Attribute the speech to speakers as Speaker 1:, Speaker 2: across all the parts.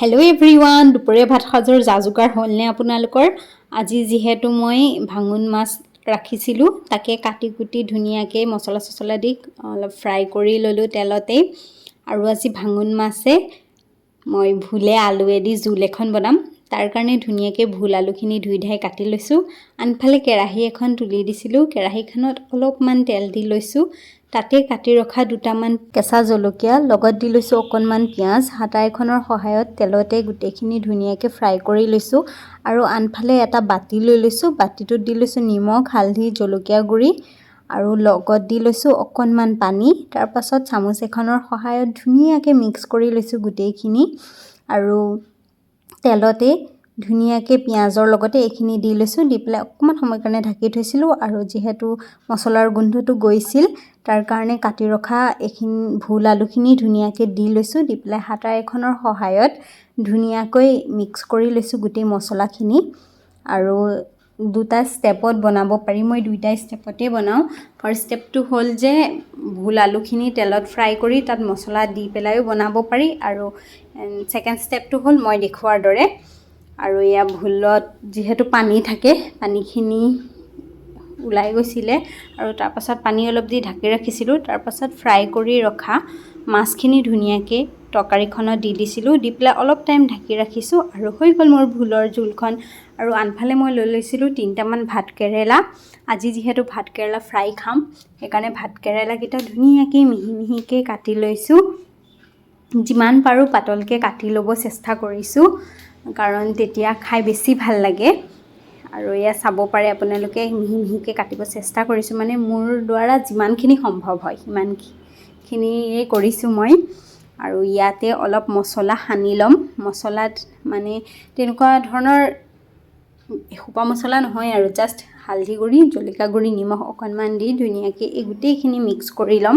Speaker 1: hello everyone दुपৰীয়া ভাত সাজৰ জাজুকাৰ হ'লনে আপোনালোকৰ আজি যেহেতু মই ভাঙুন মাছ ৰাখিছিলো তাকে কাটি কুটি ধুনিয়াকে মছলা দি অলপ ফ্ৰাই কৰি ললো তেলতে আৰু আজি ভাঙুন মাছে মই ভুলে আলুৱেদি জুল এখন বনাম তাৰ কাৰণে ধুনিয়াকে ভুল আলুখিনি ধুই ধাই কাটি লৈছো আনফালে কেৰাহী এখন তুলি দিছিলো কেৰাহীখনত অলপমান তেল দি লৈছো তাতে কাটি ৰখা দুটামান কেঁচা জলকীয়া লগত দি লৈছো অকনমান পিয়াজ হাতা এখনৰ সহায়ত তেলতে গুটেখিনি ধুনিয়াকে ফ্ৰাই কৰি লৈছো আৰু আনফালে এটা বাটি লৈ লৈছো বাটিটোত দি লৈছো নিমখ হালধি জলকীয়া গুৰি আৰু লগত দি লৈছো অকনমান পানী তাৰ পাছত চামুচ এখনৰ সহায়ত ধুনিয়াকে মিক্স কৰি লৈছো গুটেখিনি আৰু তেলতে ধুনিয়াকে পিয়াজৰ লগতে এখিনি দি লৈছো দি পেলাই অকমান সময় কাৰণে ঢাকি থৈছিলো আৰু যেহেতু মছলাৰ গোন্ধটো গৈছিল তাৰ কাৰণে কাটি ৰখা এখিনি ভুল আলুখিনি ধুনিয়াকে দি লৈছো দি পেলাই হাতা এখনৰ সহায়ত ধুনিয়াকৈ মিক্স কৰি লৈছো গুটেই মছলাখিনি আৰু দুটা স্টেপত বনাব পাৰি মই দুইটা স্টেপতে বনাও ফাৰ্স্ট স্টেপটো হ'ল যে ভুল আলুখিনি তেলত ফ্ৰাই কৰি তাত মছলা দি পেলাইও বনাব পাৰি আৰু সেকেন্ড স্টেপটো হ'ল মই দেখুৱাৰ দৰে আৰু ইয়া ভুলত যেহেতু পানী থাকে পানীখিনি উলাই গৈছিলে আৰু তাৰ পাছত পানী অলপ দি ঢাকি ৰাখিছিলো তাৰ পাছত ফ্ৰাই কৰি ৰখা মাছখিনি ধুনিয়াকে তৰকাৰীখনত দি দিছিলো দি পেলাই অলপ টাইম ঢাকি ৰাখিছো আৰু হৈ গল মোৰ ভুলৰ জুলখন আৰু আনফালে মই লৈ লৈছিলো তিনটামান ভাত কেৰেলা আজি যেহেতু ভাত কেৰেলা ফ্ৰাই খাম সেইকাৰণে ভাত কেৰেলা কিটা ধুনিয়াকে মিহি মিহিকে কাটি লৈছো যিমান পাৰো পাতলকে কাটি লব চেষ্টা কৰিছো কাৰণ তেতিয়া খাই বেছি ভাল লাগে আৰু ইয়া চাব পাৰে আপোনালোকে মিহি মিহিকে কাটিব চেষ্টা কৰিছো মানে মোৰ দ্বাৰা যিমানখিনি সম্ভৱ হয় সিমানখিনি কৰিছো মই আৰু ইয়াতে অলপ মছলা সানি লম মছলাত মানে তেনেকুৱা ধৰণৰ এখোপা মছলা নহয় আৰু জাস্ট হালধি গুৰি জলকীয়া গুৰি নিমখ অকনমান দি ধুনিয়াকে এই গুটেইখিনি মিক্স কৰি লম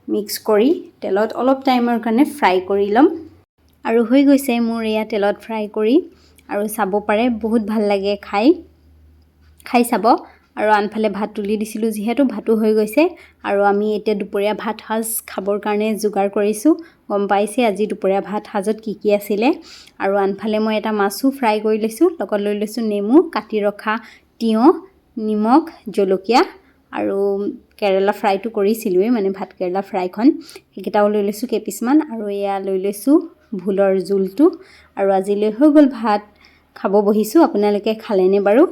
Speaker 1: মিক্স কৰি তেলত অলপ টাইমৰ কাৰণে ফ্ৰাই কৰি লম আৰু হৈ গৈছে মোৰ ইয়া তেলত ফ্ৰাই কৰি আৰু চাব পাৰে বহুত ভাল লাগে খাই চাব আৰু আনফালে ভাত তুলি দিছিলো যেহেতু ভাতু হৈ গৈছে আৰু আমি এতিয়া দুপৰীয়া ভাত সাজ খাবৰ কাৰণে যোগাৰ কৰিছো গম পাইছে আজি দুপৰীয়া ভাত সাজত কি আছিলে আৰু আনফালে মই এটা মাছু ফ্ৰাই কৰি লৈছো লগত লৈ লৈছো নেমু কাটি ৰখা তিয়হ নিমখ জলকীয়া আৰু কেৰেলা ফ্ৰাইটো কৰিছিলোৱে মানে ভাত কেৰেলা ফ্ৰাইখন হেকিটাও লৈ লৈছো কেপিছমান আৰু এয়া লৈ লৈছো ভুলৰ জুলটো আৰু আজিলৈ হৈ গল ভাত খাব বহিছো আপোনালোকে খালেনে বাৰু